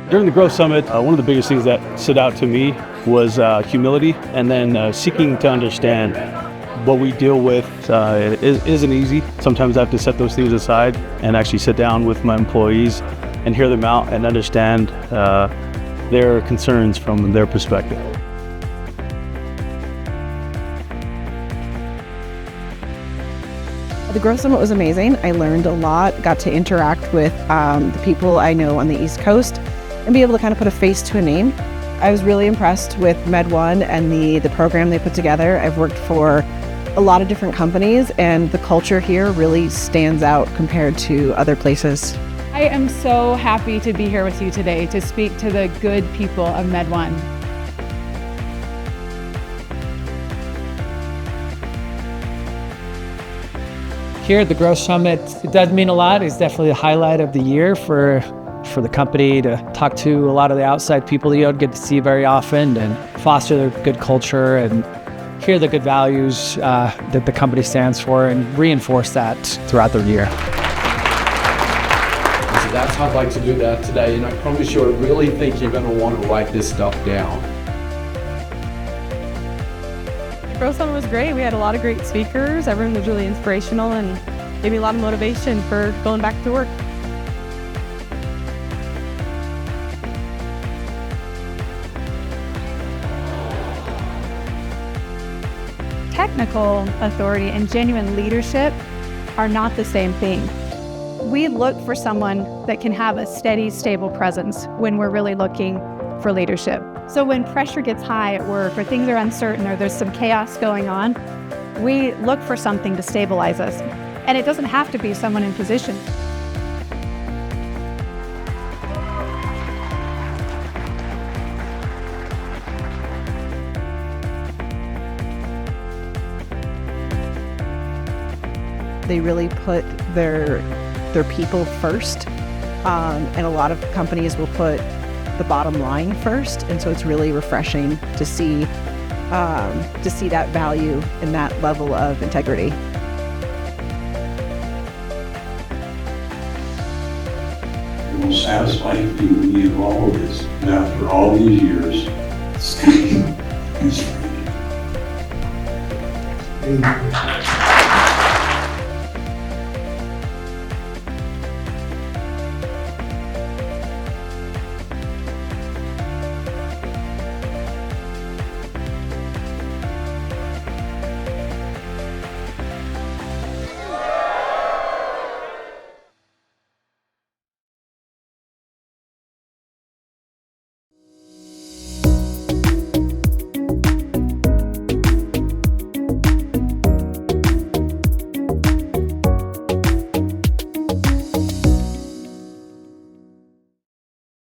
During the Growth Summit, one of the biggest things that stood out to me was humility, and then seeking to understand what we deal with isn't easy. Sometimes I have to set those things aside and actually sit down with my employees and hear them out and understand their concerns from their perspective. The Growth Summit was amazing. I learned a lot, got to interact with the people I know on the East Coast and be able to kind of put a face to a name. I was really impressed with Med1 and the program they put together. I've worked for a lot of different companies, and the culture here really stands out compared to other places. I am so happy to be here with you today to speak to the good people of Med1. Here at the Growth Summit, it does mean a lot. It's definitely the highlight of the year for the company to talk to a lot of the outside people that you don't get to see very often and foster their good culture and hear the good values that the company stands for and reinforce that throughout the year. So that's how I'd like to do that today, and I promise you, I really think you're going to want to write this stuff down. The Growth Summit was great. We had a lot of great speakers. Everyone was really inspirational and gave me a lot of motivation for going back to work. Technical authority and genuine leadership are not the same thing. We look for someone that can have a steady, stable presence when we're really looking for leadership. So when pressure gets high at work or things are uncertain or there's some chaos going on, we look for something to stabilize us. And it doesn't have to be someone in position. They really put their people first, and a lot of companies will put the bottom line first, and so it's really refreshing to see that value and that level of integrity. The most satisfying thing to me of all of this, and after all these years, standing and straight.